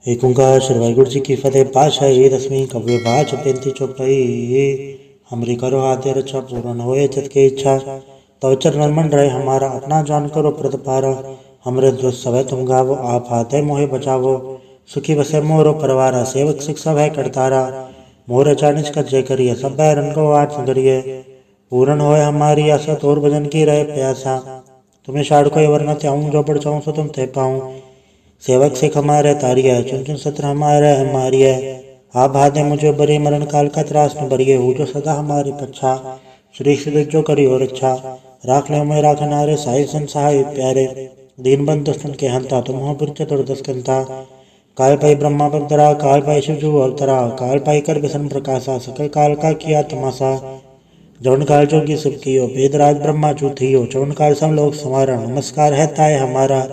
एक ओंकार श्री वाहिगुरु जी की फतेह। पातशाही दसवीं कव्य बाच 35 चौपाई। हमरी करो हाथे रक्षा पूर्ण होए चित की इच्छा। तो चरण मन रहे हमारा अपना जान करो प्रतिपारा। हमरे दुष्ट सवै तुम गावो आप हाथे मोहे बचावो। सुखी बसे मोरो परवारा सेवक शिक्षा भय करतारा। मोर अचानिच कर जय करिए सब बैरन को आठ करिए। पूर्ण होए हमारी आशा तोर भजन की रहे प्यासा। तुम्हें शाड़ कोई वरना त्याऊं जो पड़ चाहूँ सो तुम थे पाऊँ। सेवक सिख हमारे तारिय चुन चुन सत्र हमारे हमारी है। आप भादे मुझे बरे मरण काल का त्रास न बरिए हो जो सदा हमारी पच्छा। श्री श्री जो करी और अच्छा राख ले मैं राख नारे साहिब संसहाय प्यारे। दीन बंद दुष्टन के हंता तुम हो पुर चतुर्दश कंता। काल पाई ब्रह्मा पगधरा काल पाई शिवजू अवतरा काल पाई कर बिसन प्रकाशा सकल काल का किया तमाशा। जवन काल जोगी सब कियो वेदराज ब्रह्मा चूथियो चवन काल सब लोग समारा नमस्कार है ताय हमारा।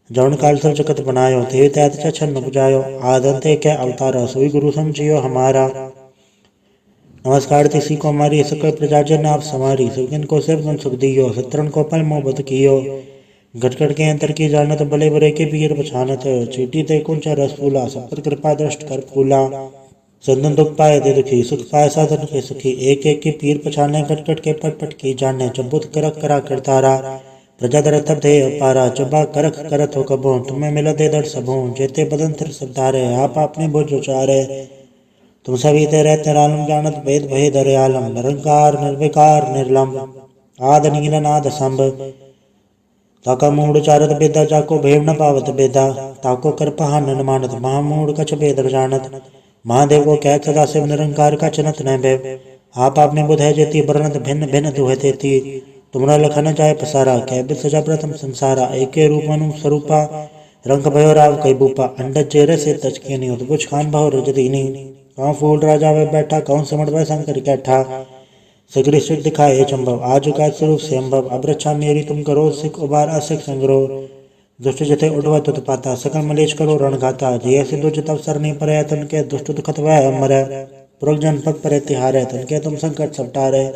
जवन काल सब जगत बनायो थे तैत छन बुझायो आदंते क्या अवतारा सोई गुरु समझियो हमारा। नमस्कार तिसी को हमारी सकल प्रजा जन आप समारी सुखिन को सिर गुण सुख दियो सत्रन को पल मोहब्बत कियो। घटघट के अंतर की जानत भले बुरे के पीर पछानत चीटी ते कुंच रस फूला सब पर कृपा दृष्ट कर फूला। संदन दुख पाए दे दुखी सुख पाए साधन के सुखी एक एक के पीर पछाने घटघट के पट पट की जाने चबुत करक करा करतारा। प्रजा दर तब थे अपारा चबा करख करत हो कबो तुम्हें मिला दे दर सबो जेते बदन थिर सबधारे आप आपने बोझ उचारे। तुम सभी ते रहते आलम जानत वेद भय दर आलम निरंकार निर्विकार निर्लम आद नील नाद संभ। ताका मूड चारत बेदा जाको भेव न पावत बेदा ताको कर पहा न मानत महामूड कछ बेदर जानत। महादेव को कह सदा शिव निरंकार का चनत न भय। आप आपने बुध है जेती वर्णत भिन्न भिन्न दुह तेती। तुमरा लखन जाय पसारा कैबित सजा प्रथम संसारा एके रूप मनु स्वरूपा। रंग भयो राव कई बूपा अंडज चेहरे से तचकेनी उद्भुज खान भाव रजदीनी। कौन फूल राजा वे बैठा कौन सिमट वह शंकर कैठा। सिगरी सिख दिखाए चंबव आज का स्वरूप से अम्बव अब रक्षा मेरी तुम करो सिख उबार असिख संग्रो। दुष्ट जथे उड़वा तुत पाता सकल मलेश करो रणघाता जय से दुज तब सर नहीं परे तन के दुष्ट दुखत वह अमर। पुरख जन पग पर तिहारे तन के तुम संकट सपटारे।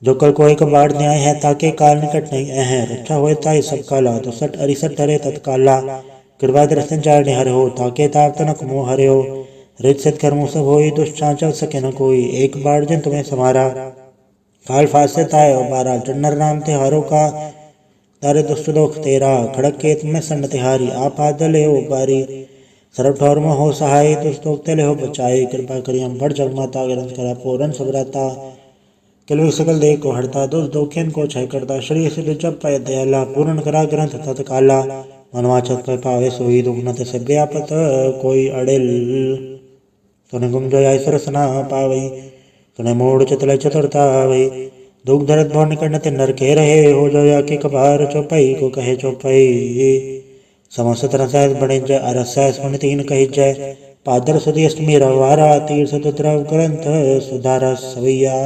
जो कल को एक बाढ़ न्याय है ताके काल निकट नहीं है रक्षा होए ताई सब काला तो सट अरिसट हरे तत्काला। कृपा दृष्टि जाय हर हो ताके ताप तनक मोह हरे हो। रित सिद्ध कर्मों सब होई दुष्ट चांचल सके न कोई एक बाढ़ जिन तुम्हें समारा। काल फासे ताय बारा जन्नर नाम ते हारो का तारे दुष्ट दोख तेरा खड़क के तुम्हें सन्न तिहारी आप आदले हो बारी। सर्व ठौर में हो सहाय दुष्ट दोख तेले हो बचाए कृपा करियम बड़ जग माता ग्रंथ करा पूरन सबराता। किलवी सकल देह को हरता दुष्ट दोखियन को क्षय करता श्री सिद्ध जप पय दयाला पूर्ण करा ग्रंथ तत्काला। मनवाचत पर पावे सोई दुख न ते सब आपत कोई अड़िल। तुने गुम जो आई सना पावई तुने मोड़ चतले चतुरता वही। दुख धरत भव निकट न ते नर के रहे हो जो या के कबार चौपाई को कहे चौपाई। समस्त रसायत बड़े जय अरसाय सुन तीन कही जय। पादर सुधी अष्टमी रवारा तीर्थ द्रव ग्रंथ सुधारा सवैया।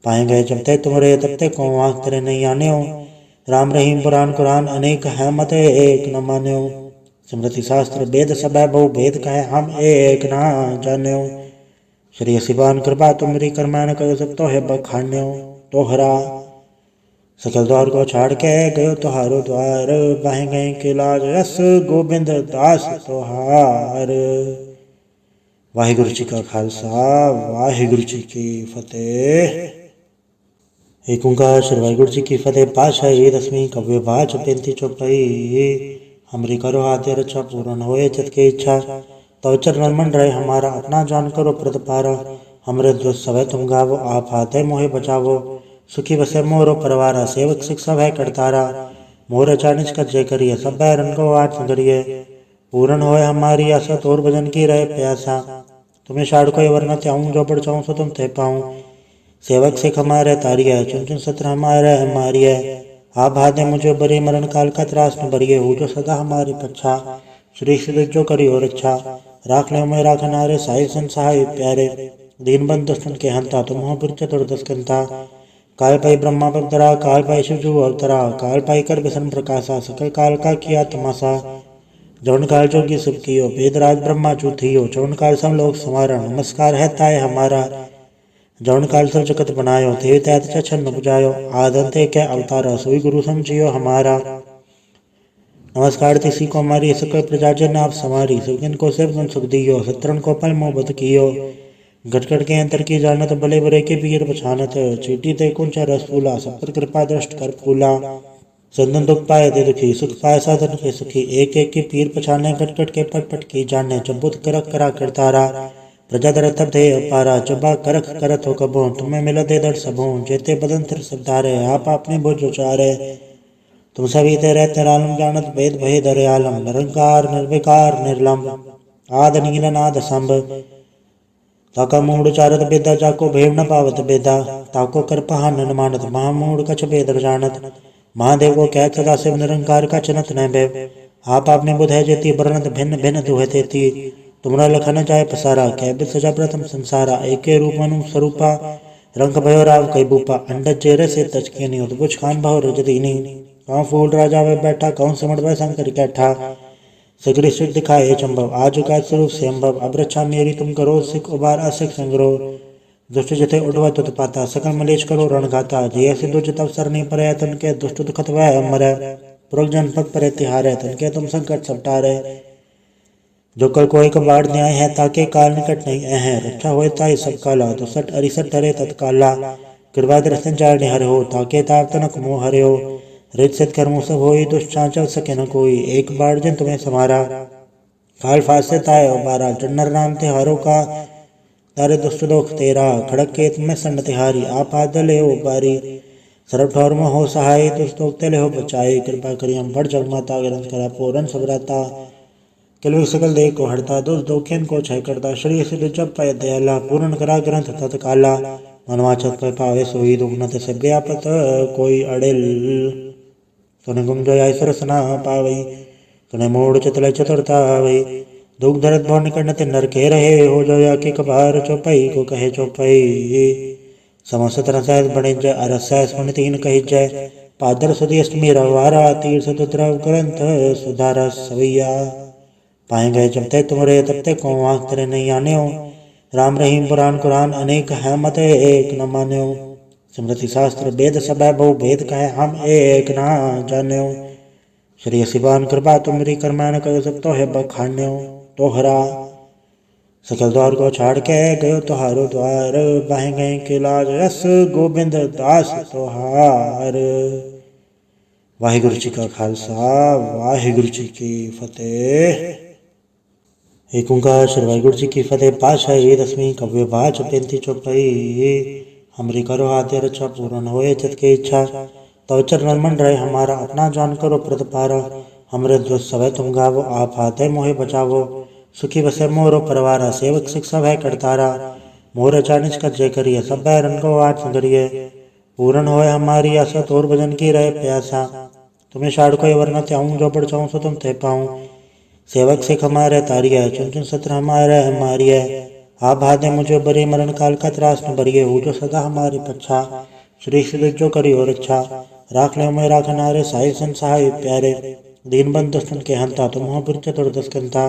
पाए गए जब ते तुमरे तब ते को आँख तेरे नहीं आने हो। राम रहीम पुराण कुरान अनेक है मत एक न माने हो। स्मृति शास्त्र वेद सब है बहु भेद कहे हम एक ना जाने हो। श्री शिवान कृपा तुमरी करमान कर सब तो है बखाने हो। तोहरा सकल द्वार को छाड़ के गयो तुहारो द्वार बाहे गए के लाज रस गोविंद दास तोहार। वाहिगुरु जी का खालसा वाहिगुरु जी की फतेह। एक ओंकार श्री वाहिगुरु जी की फतेह। पातशाही दसवीं कव्य बाच 35 चौपाई। हमरी करो हाथे रक्षा पूर्ण होए चित की इच्छा। तो चरण मन रहे हमारा अपना जान करो प्रतिपारा। हमरे दुष्ट सवै तुम गावो आप हाथे मोहे बचावो। सुखी बसे मोरो परवारा सेवक शिक्षा भय करतारा। मोर अचानिच कर जय करिए सब बैरन को आठ करिए। पूर्ण होए हमारी आशा तोर भजन की रहे प्यासा। तुम्हें शाड़ कोई वरना त्याऊं जो पड़ चाहूँ सो तुम थे पाऊँ। सेवक सिख हमारे तारिय चुन चुन सत्र हमारे हमारी है। आप भादे मुझे बरे मरण काल का त्रास न बरिए हो जो सदा हमारी पच्छा। श्री श्री जो करी और अच्छा राख ले मैं राख नारे साहिब संसहाय प्यारे। दीन बंद दुष्टन के हंता तुम हो पुर चतुर्दश कंता। काल पाई ब्रह्मा पगधरा काल पाई शिवजू अवतरा काल पाई कर बिसन प्रकाशा सकल काल का किया तमाशा। जवन काल जोगी सब कियो वेदराज ब्रह्मा चूथियो चवन काल सब लोग समारा नमस्कार है ताय हमारा। जवन काल सब जगत बनायो थे तैत छन बुझायो आदंते क्या अवतारा सोई गुरु समझियो हमारा। नमस्कार तिसी को हमारी सकल प्रजाजन आप समारी सुखिन को सब गुण सुख दियो सत्रन को पल मोह बत कियो गटगट के अंतर की जानत भले बुरे के पीर पछानत चीटी ते कुंच रस फूला सब कृपा दृष्ट कर फूला संदन दुख पाए दे दुखी सुख पाए साधन के सुखी एक एक की पीर पछाने कटकट के पट पट की जाने चबुत करक करा करतारा प्रजा दर तब दे अपारा चबा करख करत हो कबो तुम्हें मिल दे दर सबो जेते बदन तिर सबधारे आप अपने बोझ उचारे तुम सभी ते रहते आलम जानत भेद भय दरे आलम निरंकार निर्विकार निर्लंब आद नील नाद संभ ताका मूड चारत बेदा जाको भेड़ न पावत बेदा ताको कर पहा न मानत महामूड कछ बेदर जानत महादेव को कह सदा शिव निरंकार का चनत न भय आप आपने बुध है जेती वर्णत भिन्न भिन्न दुहे तेती तुमरा लखन जाय पसारा कह बिद सजा प्रथम संसारा एके रूप मनु स्वरूपा रंग भयो राव कई बूपा अंडज जेरे से तचके नहीं उद्भुज खान भाव रजदीनी कौन फूल राजा वे बैठा कौन सिमट वह शंकर कैठा सगरी सिख दिखाए चंबव आज का स्वरूप से अम्बव अब रक्षा मेरी तुम करो सिख उबार असिख संग्रो दुष्ट जथे उठवा तुत पाता सकल मलेश करो रण गाता जय सिंधु जत अवसर नहीं पर तन के दुष्ट दुखत वह अमर पुरख जनपद पर तिहारे तन के तुम संकट सपटारे जो कल कोई कबाड़ न्याय है ताके काल निकट नहीं है रक्षा होए ताई सब काला तो सट अरिसट टरे तत्काला कृपा दर्शन चार निहर हो ताके ताप तनक मोह हरे हो रित सिद्ध कर्मों सब होई दुष्ट चल सके न कोई एक बार जन तुम्हें समारा काल फास से ताय बारा जन्नर नाम तिहारों का तारे दुष्ट दोख तेरा खड़क के तुम्हें संड तिहारी आप आदले हो बारी सरब ठौर में हो सहाय दुष्ट दोख तेले हो बचाए कृपा करी हम बढ़ जगमाता ग्रंथ करा पूरन सबराता किलवी सकल देह को हड़ता दुष्ट दोखेन को क्षय करता श्री सिद्ध जब पाए दयाला पूर्ण करा ग्रंथ तत्काला मनवाचत पे पावे सोई दुग्नत से व्यापत कोई अड़िल तुने गुम जो ऐसर सना पावई तुने मोड़ चतल चतुरता आवई दुख धरत भव निकट ते नर के रहे हो जो या के कबार चौपाई को कहे चौपाई समस्त तरह सहज बने जय अरस सुन तीन कही जय पादर सुधी अष्टमी रवारा तीर्थ द्रव ग्रंथ सुधारा सवैया पाए गए जब तक तुमरे तब तक को आँख तेरे नहीं आने हो राम रहीम पुराण कुरान अनेक है मत एक न मान्यो स्मृति शास्त्र वेद सब बहु भेद कहे हम एक ना जान्यो श्री शिवान कृपा तुमरी कर्माण करो सब तो है बखान्यो तोहरा सकल द्वार को छाड़ के गयो तुहारो द्वार बाहे गए के लाज रस गोविंद दास तोहार वाहिगुरु जी का खालसा वाहिगुरु जी की फतेह। एक ओंकार श्री वाहिगुरु जी की फतेह। पातशाही दसवीं कव्य बाच 35 चौपाई हमरी करो आद्य रक्षा पूर्ण होए चित के इच्छा तो चरण मन रहे हमारा अपना जान करो प्रतिपारा हमरे दुष्ट सब तुम गावो आप हाथे मोहे बचावो सुखी बसे मोरो परवारा सेवक सिख सब है करतारा मोर अचानिच कर जय करिए सब रन को आठ करिए पूर्ण होए हमारी आशा तोर भजन की रहे प्यासा तुम्हें शाड़ को वरना त्याऊं जो पढ़ चाहूँ सो तुम थे पाऊँ सेवक सिख हमारे तारिया चुन चुन सत्र हमारे हमारी है आप भादे मुझे बरी मरण काल का त्रास न बरिए हो जो सदा हमारी पच्छा श्री श्री जो करी और अच्छा राख ले मैं राख नारे साहिल संसाय प्यारे दीन बंद दुष्टन के हंता तुम हो पुर चतुर्दश कंता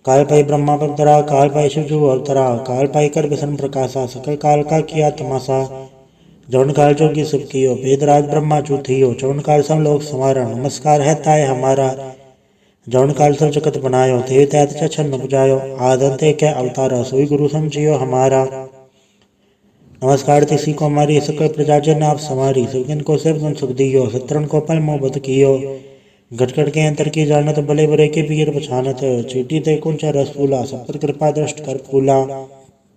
काल पाई ब्रह्मा पवतरा काल पाई शिवजू अवतरा काल पाई कर बिसन प्रकाशा सकल काल का किया तमाशा जौन काल जोगी सुख कियो वेदराज ब्रह्मा चूथियो चौन काल सब लोग समारा नमस्कार है ताय हमारा जौन काल सब जगत बनायो ते तैत छन बुझायो आदंते के अवतारा सोई गुरु समझियो हमारा नमस्कार तिसी को हमारी सकल प्रजाजन आप समारी सुखिन को सब गुण सुख दियो सत्रन को पल मोह बत कियो गटगट के अंतर की जानत भले बुरे के पीर पछानत चीटी ते कुंच रस फूला सब पर कृपा दृष्ट कर फूला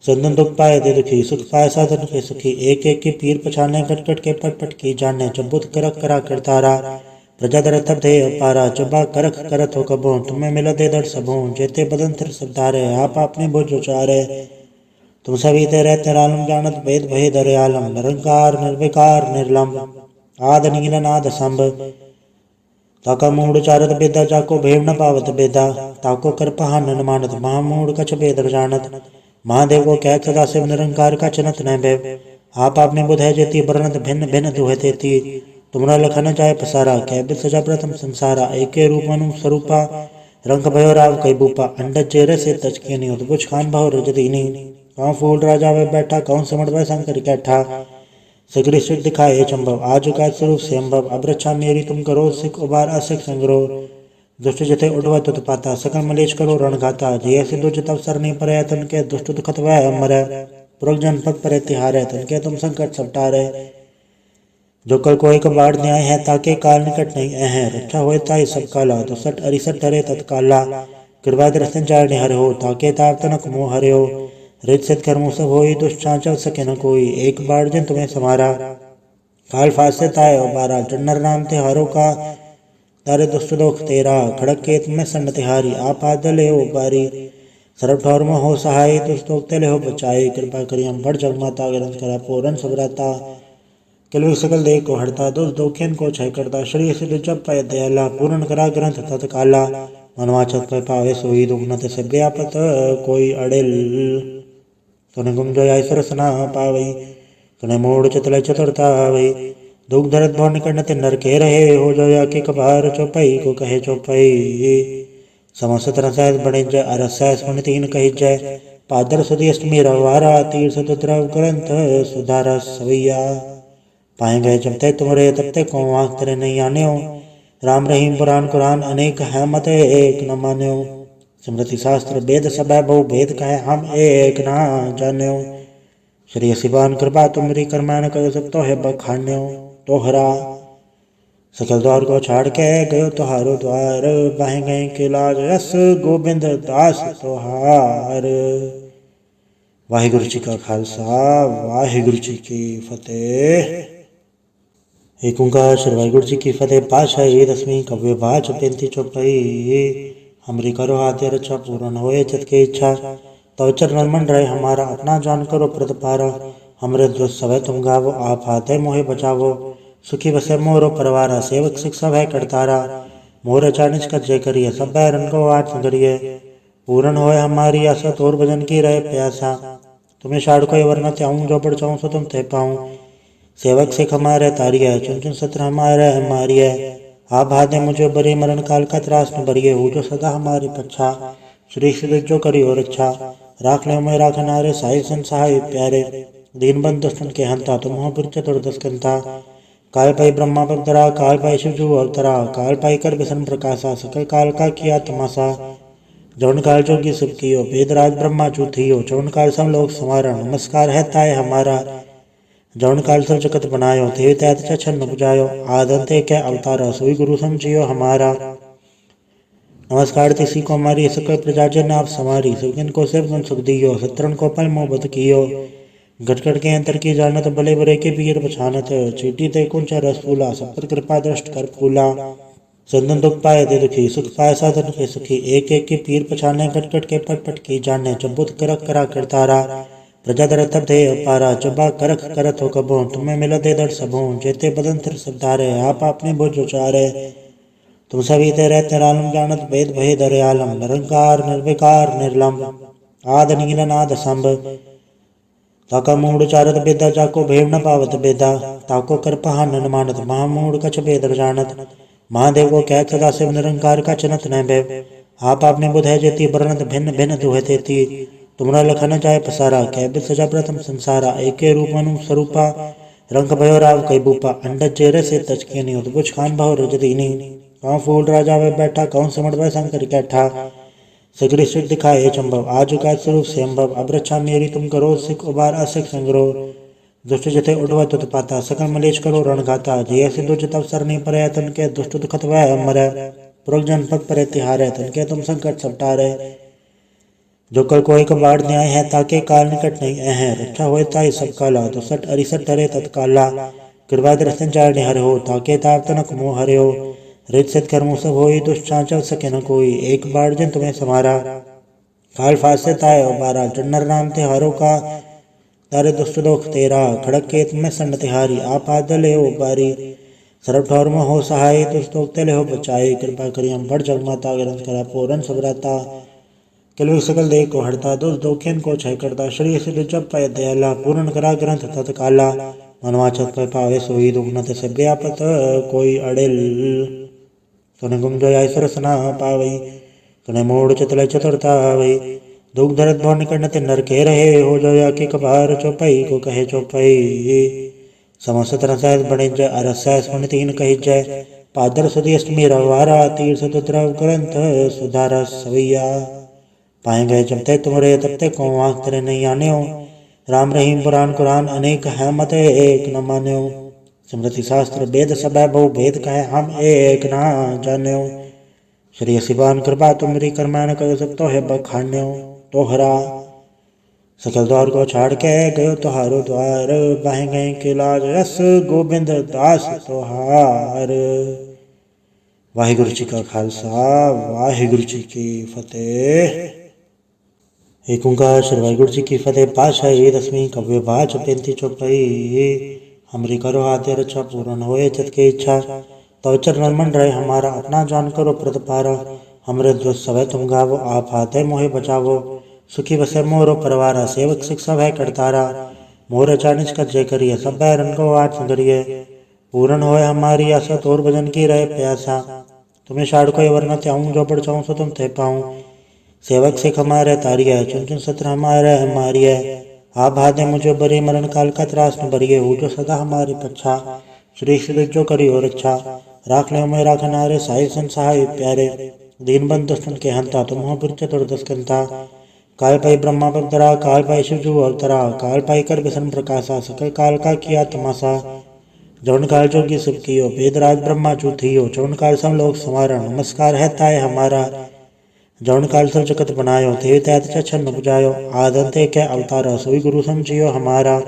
संदन दुख पाए दे दुखी सुख पाए साधन के सुखी एक एक की पीर पछाने गटगट के पट पट की जाने चबुत करक करा करतारा प्रजा दर तब दे अपारा चबा करख करत हो कबो तुम्हें मिल दे दर सबो जेते बदन तिर सबधारे आप अपने बोझ उचारे तुम सभी ते रहते आलम जानत भेद भय दरे आलम निरंकार निर्विकार निर्लंब आद नील नाद संभ ताका मूड चारत बेदा जाको भेड़ न पावत बेदा ताको कर पहा न मानत महामूड कछ बेदर जानत महादेव को कह सदा शिव निरंकार का चनत न भय आप आपने बुध है जेती वर्णत भिन्न भिन्न दुहे तेती तुमरा लखन जाय पसारा कह बिद सजा प्रथम संसारा एके रूप मनु स्वरूपा रंग भयो राव कई बूपा अंडज जेरे से तचके नहीं उद्भुज खान भाव रजदीनी कौन फूल राजा वे बैठा कौन सिमट वह शंकर कैठा सगरी सिख दिखाए चंबव आज का स्वरूप से अम्बव अब रक्षा मेरी तुम करो सिख उबार असिख संग्रो दुष्ट जथे उठवा तुत पाता सकल मलेश करो रण घाता जी ऐसे दुष्ट तब सर नहीं पर तन के दुष्ट दुखत वह मरै पुरख जन पद पर तिहारे तन के तुम संकट सब टारे जो कल कोई कबाड़ न्याय है ताके काल निकट नहीं है रक्षा होए ताई सब काला दुसठ अरिसठ डरे तत्काला कृपा दृष्टि चार हर हो ताके ताप तनक मोह हरे हो रित सिद्ध कर्मों सब होई दुष्ट चल सके न कोई एक बार जन तुम्हें समारा काल फासे ताय और बारा चन्नर नाम ते हारो का तारे दुष्ट दोख तेरा खड़क केत में संड तिहारी आप आदले हो बारी सरब ठौर में हो सहाय दुष्ट दोख तेले हो बचाए कृपा करी हम बड़ जगमाता ग्रंथ करा पूरन सबराता किलवी सकल देह को हरता दुष्ट दोखियन को क्षय करता श्री सिद्ध जब पाय दयाला पूर्ण करा ग्रंथ तत्काला मनवाचत पर पावे सोई दुख न ते सभ्य आपत कोई अड़ेल तुने गुम जो ऐसर सना पावई तुने मोड़ चतले चतुरता वही दुख दर्द भव निकट न ते नर के रहे हो जो या के कबार चौपाई को कहे चौपाई समस्त रसायस बड़े जय अरसायस पुण्य तीन कही जय पादर सुधी अष्टमी रवारा तीर्थ द्रव ग्रंथ सुधारा सवैया पाए गए जमते तुमरे तबते को आँख तेरे नहीं आने हो राम रहीम पुराण कुरान अनेक है मत एक न मान्यो स्मृति शास्त्र वेद सब है बहु भेद कहे हम एक ना जान्यो श्री शिवान कृपा तुमरी कर्मायण कर सकतो है बखान्यो तोहरा सकल द्वार को छाड़ के गयो तोहारो द्वार बाहें गए के लाज यस गोविंद दास तोहार। वाहिगुरु जी का खालसा वाहिगुरु जी की फतेह। एक ओंकार श्री वाहिगुरु जी की फतेह। पातशाही दसवीं कव्य बाच पेंती चौपाई। हमरी करो हाथे रक्षा पूर्ण होए चित की इच्छा तो चरण मन रहे हमारा अपना जान करो प्रतिपारा। हमरे जो सवै तुम गावो आप हाथे मोहे बचावो सुखी बसे मोरो परवारा सेवक शिक्षा भय करतारा मोर अचानिच कर जय करिए सब बैरन को आठ करिए पूर्ण होए हमारी आशा तोर भजन की रहे प्यासा तुम्हें शाड़ को वरना त्याऊं जो बढ़ चाऊं सो तुम ते पाऊं सेवक सिख हमारे तारी है चुन चुन सत्र हमारे हमारी है आप हाथे मुझे बरे मरण काल का त्रास न बरिए हो जो सदा हमारी पच्छा श्री श्री जो करी और अच्छा राख ले मैं राख नारे साहिब संसाय प्यारे दीन बंद दुष्टन के हंता तुम हो पुर चतुर्दश कंता काल पाई ब्रह्मा पदरा काल पाई शिवजू अवतरा काल पाई कर बिसन प्रकाशा सकल काल का किया तमाशा जौन काल जोगी सब कियो वेदराज ब्रह्मा चूथियो जौन काल सब लोग समारा नमस्कार है ताय हमारा जौन काल सब जगत बनायो थे तैत छन्न बुझायो आदंते के अवतारा सोई गुरु समझियो हमारा नमस्कार तिसी को हमारी सकल प्रजाजन आप समारी सबकिन को सिर्फ सुख दियो सत्रन को पल मोहब्बत कियो गटगट के अंतर की जानत भले बुरे के पीर पछानत चीटी ते कुंच रसूला सब पर कृपा दृष्ट कर फूला संदन दुख पाए दे दुखी सुख पाए साधन के सुखी एक एक के पीर पछाने गटगट के पट पट की जाने चबुत करक करा करतारा प्रजा दर तब दे अपारा चबा करख करत हो कबो तुम्हें मिला दे दर सबो जेते बदन तिर सदारे आप अपने बोझ उचारे तुम सभी ते रहते आलम जानत भेद भय दरे आलम निरंकार निर्विकार निर्लम आद नील नाद संभ ताका मूड चारत बेदा जाको भेड़ न पावत बेदा ताको कर पहान न मानत महामूड कछ बेदर जानत महादेव को कह सदा शिव निरंकार का चनत न भय आप आपने बुध है जेती बरनत भिन्न भिन्न दुहे तेती तुमरा लखन जाय पसारा कह बिल सजा प्रथम संसारा एके रूप मनु स्वरूपा रंग भयो राव कई बूपा अंडज चेहरे से तचकेनी उद्भुज खान भाव रजदीनी कौन फूल राजा वे बैठा कौन सिमट वे शंकर कैठा सगरी सिख दिखाए चंबव आज का स्वरूप से अम्बव अब रक्षा मेरी तुम करो सिख उबार असिख संग्रो दुष्ट जथे उठवा तुत पाता सकल मलेश करो रण घाता जे ऐसे दुष्ट तब सर नहीं पर तन के दुष्ट दुखत वह मरै पुरख जन पद पर तिहारे तन के तुम संकट सब टारे जो कल कोई कबाड़ न्याय है ताके काल निकट नहीं है रक्षा होए ताई सब काला दुसठ अरिसठ डरे तत्काला कृपा दृष्टि चार हरे हो ताके ताप तनक मोह हरे हो रित सिद्ध कर्मों सब होई दुष्ट चल सके न कोई एक बार जन तुम्हें समारा काल फासे ताय बारा चन्नर नाम ते हारो का तारे दुष्ट दोख तेरा खड़क केत में संड तिहारी आप आदले हो बारी सरब ठौर में हो सहाय दुष्ट दोख तेले हो बचाए कृपा करी हम बड़ जगमाता ग्रंथ करा पूरन सबराता किलवी सकल देह को हरता दुष्ट दोखियन को क्षय करता श्री सिद्ध जब पाय दयाला पूर्ण करा ग्रंथ तत्काला मनवाचत पर पावे सोई दुख न ते सभ्य आपत कोई अड़ेल तुने गुम जो ऐसर सना पावई तुने मोड़ चतले चतुरता वही दुख दर्द भव निकट न ते नर के रहे हो जो या के कबार चौपाई को कहे चौपाई समस्त रसायस बड़े जय अरसायस पुण्य तीन कही जय पादर सुधी अष्टमी रवारा तीर्थ द्रव ग्रंथ सुधारा सवैया। पाए गए जब तक तुमरे तब तक को आँख तेरे नहीं आने हो। राम रहीम पुराण कुरान अनेक है मत एक न मान्यो। स्मृति शास्त्र वेद सब बहु भेद कहे हम एक ना जान्यो। श्री शिवान कृपा तुमरी कर्मैन कर सब तो है बखान्यो। तोहरा सकल द्वार को छाड़ के गयो तुहारो द्वार। बाहे गए के लाज रस गोबिंद दास तोहार। वाहिगुरु जी का खालसा वाहिगुरु जी की फतेह। एक ओंकार श्री वाहिगुरु जी की फतेह। पातशाही दसवीं कव्य बाच 35 चौपाई। हमरी करो आद्य रक्षा पूर्ण होए चित की इच्छा। तो चरण मन रहे हमारा अपना जान करो प्रतिपारा। हमरे दुष्ट सवै तुम गावो आप हाथे मोहे बचावो। सुखी बसे मोरो परवारा सेवक शिक्षा भय करतारा। मोर चानिच कर जय करिए सब बैरन को आठ करिए। पूर्ण होए हमारी आशा तोर भजन की रहे प्यासा। तुम्हें शाड़ कोई वरना त्याऊं जो बढ़ चाहूँ सो तुम थे पाऊँ। सेवक सिख हमारे तारिया चुन चुन सत्र हमारे हमारिय। आप भादे मुझे बरी मरण काल का त्रास न बरिए। हो जो सदा हमारी पच्छा श्री श्री जो करी हो रक्षा। राख ले मैं राख नारे साई संसाय प्यारे। दीन बंद दुष्टन के हंता तुम हो पुर चतुर्दस्कंता। काल पाई ब्रह्मा पवतरा काल पाई शिवजू अवतरा। काल पाई कर बिसन प्रकाशा सकल काल का किया तमाशा। जौन काल जोगी सब कियो वेदराज ब्रह्मा चूथियो। जौन काल सब लोग समारा नमस्कार है ताय हमारा। जौन काल सब जगत बनायो थे तैत छन्न बुझायो। आदंते के अवतारा सोई गुरु समझियो हमारा।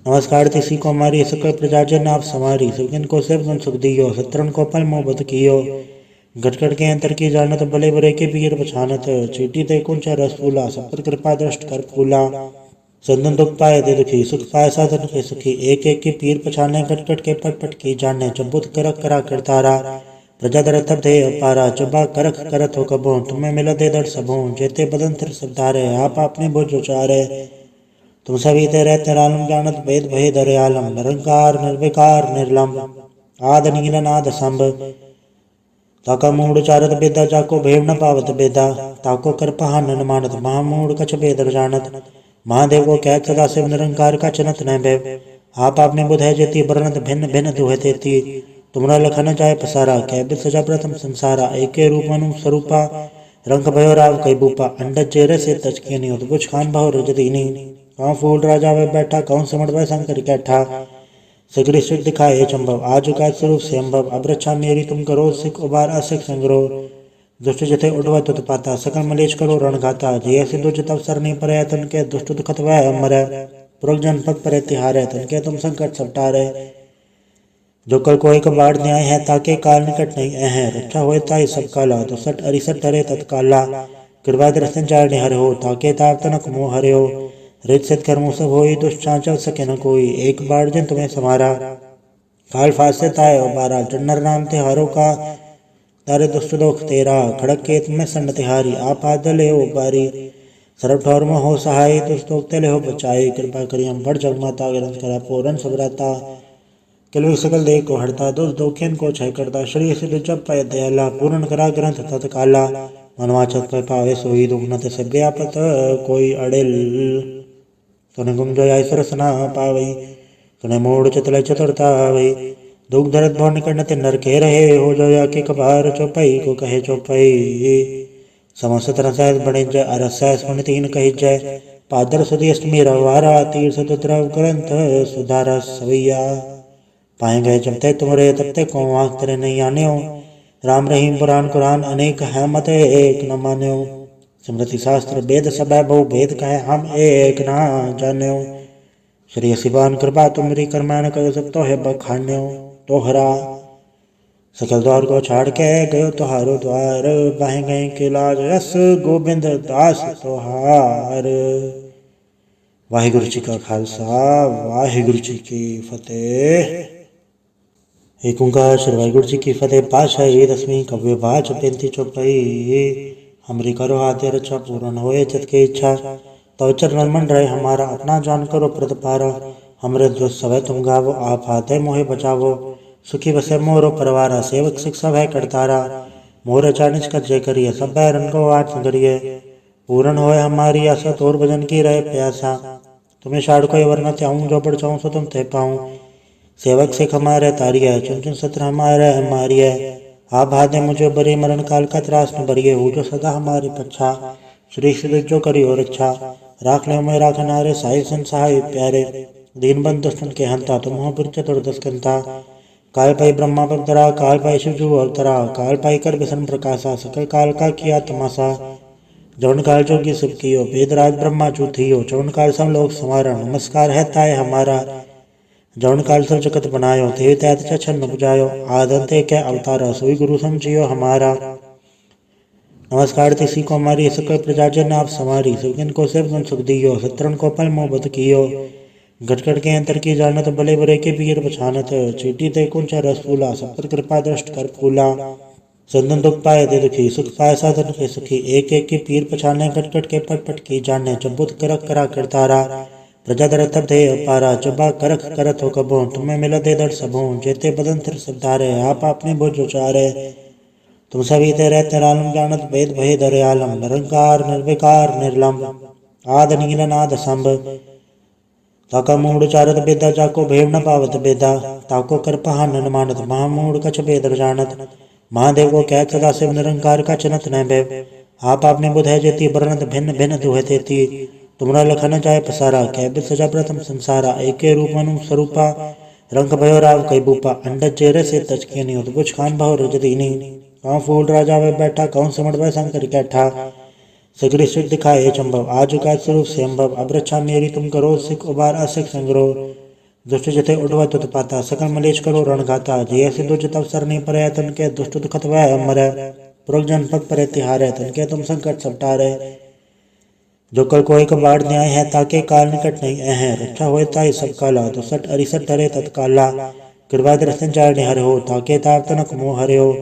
नमस्कार तिसी को हमारी सकल प्रजा जन आप समारी। सुजन को सेव गुण सुख दियो सत्रन को पल मोहब्बत कियो। गटगट के अंतर की जानत भले बुरे के पीर पछानत। चीटी ते कुंचा रस फूला सब पर कृपा दृष्ट कर फूला। संदन दुख पाए दे दुखी सुख पाए साधन के सुखी। एक एक की पीर पछाने गटगट के पट पट की जाने। जबुत करक करा करतारा प्रजा दरत थे अपारा। जबा करख करत हो कबो तुम्हें मिला दे दर सबों। जेते बदन तिर सबधारे आप अपने बोझ उचारे। तुम सभी ते रहते रालम जानत वेद भय दर आलम। निरंकार निर्विकार निर्लम आद नील नाद संभ। ताका मूड चारत बेदा जाको भेव न पावत बेदा। ताको कर पहान न मानत महामूड कछ बेदर जानत। महादेव को कह सदा शिव निरंकार का चनत न भय। आप आपने बुध है जेती वर्णत भिन्न भिन्न दुहे तेती। तुमरा लखन जाय पसारा कह बिद सजा प्रथम संसारा। एके रूप मनु स्वरूपा रंग भयो राव कई बूपा। अंडज चेहरे से तचके नहीं उद्भुज खान भाव रजदीनी। कौन फूल राजा वे बैठा कौन सिमट वह शंकर कैठा। सिगरी सिख दिखाए चंबव आज का स्वरूप से अम्बव। अब रक्षा मेरी तुम करो सिख उबार असिख संग्रो। दुष्ट जथे उठवा तुत पाता सकल मलेश करो रणघाता। जय से दुष्ट अवसर नहीं पर तन के दुष्ट दुखत वह अमर। पुरख जनपद पर तिहारे तन के तुम संकट सपटारे। जो कल कोई कबाड़ न्याय है ताके काल निकट नहीं है। रक्षा होए ताई सब काला तो सट अरिसट डरे तत्काला। कृपा दृष्टि जाने हरे हो ताके ताप तनक मोह हरे हो। रित सिद्ध कर्मों सब होई दुष्ट चांचल सके न कोई। एक बार जिन तुम्हें समारा काल फासे ताय बारा। जन्नर नाम तिहारों का तारे दुष्ट दोख तेरा। खड़क के तुम्हें संड तिहारी आप आदले हो बारी। सरब ठौर में हो सहाय दुष्ट दोख तेले हो बचाई। कृपा करी हम बढ़ जग माता ग्रंथ करा पूरन सबराता। किलवी सकल देह को हड़ता दुष्ट दोखियन को क्षय करता। श्री सिद्ध जब पाय दयाला पूर्ण करा ग्रंथ तत्काला। मनवाचत पर पावे सोई दुख न ते सब व्यापत कोई अड़िल। तुने गुम जो ऐसर सना पावई तुने मोड़ चतले चतुरता वही। दुख दर्द भव निकट न ते नर के रहे। हो जो या के कबार चौपाई को कहे चौपाई। समस्त तरह सहज बने जय अरस सहज पुण्य तीन कही जय। पादर सुधी अष्टमी रवारा तीर्थ द्रव ग्रंथ सुधारा सवैया। पाए गए जब तक तुमरे तब तक को आँख तेरे नहीं आने हो। राम रहीम पुराण कुरान अनेक है मत एक न मान्यो। स्मृति शास्त्र वेद सब बहु भेद कहे हम एक ना जान्यो। श्री शिवान कृपा तुमरी कर्मैन कर सब तो है बखान्यो। तोहरा सकल द्वार को छाड़ के गयो तुहारो द्वार। बाहे गए के लाज रस गोबिंद दास तोहार। वाहिगुरु जी का खालसा वाहिगुरु जी की फतेह। एक ओंकार श्री वाहिगुरु जी की फतेह। पातशाही दसवीं कव्य बाच 35 चौपाई। हमरी करो आद्य रक्षा पूर्ण होए चित की इच्छा। तो चरण मन रहे हमारा अपना जान करो प्रतिपारा। हमरे दुष्ट सवै तुम गावो आप हाथे मोहे बचावो। सुखी बसे मोरो परवारा सेवक शिक्षा भय करतारा। मोर चानिच कर जय करिए सब बैरन को आठ करिए। पूर्ण होए हमारी आशा तोर भजन की रहे प्यासा। तुम्हें शाड़ कोई वरना त्याऊं जो बढ़ चाहूँ सो तुम थे पाऊँ। सेवक सिख हमारे तारिय चुन चुन सत्र हमारे मारिय आप हाथे मुझे बरे मरण काल का त्रास न बरिए हो जो सदा हमारी पच्छा श्री श्री जो करी और अच्छा राख ले मैं राख नारे साहिब संसाय प्यारे दीन बंद दुष्टन के हंता तुम हो पुर चतुर्दश कंता काल पाई ब्रह्मा बदरा काल पाई शिवजू अवतरा काल पाई कर बिसन प्रकाशा सकल काल का किया तमाशा जौन काल जोगी सब कियो वेदराज ब्रह्मा चूथियो चौन काल सब लोग समारा नमस्कार है ताय हमारा जौन काल सब जगत बनायो थे तैत छन्न बुझायो आदंते के अवतारा सोई गुरु समझियो हमारा नमस्कार तिसी को हमारी सकल प्रजाजन आप समारी सुखिन को सब सुन सुख दियो सत्रन को पल मोह बद कियो गटगट के अंतर की जानत भले बुरे के पीर पछानत चीटी ते कुंच रस फूला सब पर कृपा दृष्ट कर फूला संदन दुख पाए दे दुखी सुख पाए साधन के सुखी एक एक के पीर पछाने गटगट के पट पट की जाने चबुत करक करा करतारा प्रजा दर तब दे अपारा चबा करख करत हो कबो तुम्हें मिला दे दर सबो जेते बदन तिर सबधारे आप अपने बोझ उचारे तुम सभी ते रहते आलम जानत भेद भय दरे आलम निरंकार निर्विकार निर्लंब आद नील नाद संभ ताका मूड चारत बेदा जाको भेव न पावत बेदा ताको कर पहान न मानत महामूड कछ बेदर जानत महादेव को कह सदा शिव निरंकार का चनत न भय आप आपने बुध है जेती वर्णत भिन्न भिन्न दुहे तेती तुमरा लखन जाय पसारा कह बिद सजा प्रथम संसारा एके रूप मनु स्वरूपा रंग भयो राव कई बूपा अंडज चेहरे से तचके नहीं होत कुछ खान भाव रजदीनी कौन फूल राजा वे बैठा कौन सिमट वे शंकर कैठा सगरी सिख दिखाए चंभव आज का स्वरूप से अम्भव अब रक्षा मेरी तुम करो सिख उबार असिख संग्रो दुष्ट जते उठवा तुत पाता सकल मलेश करो रण गाता जय सिद्धु जत अवसर नहीं पर तन के दुष्ट दुखत वह अमर पुरख जनपद पर तिहार तन के तुम संकट सपटारे जो कल को एक बाढ़ न्याय है ताके काल निकट नहीं है रक्षा होए ताई सब काला तो सट अरिसट टरे तत्काला कृपा दर्शन चार निहर हो ताके ताप तनक मोह हरे हो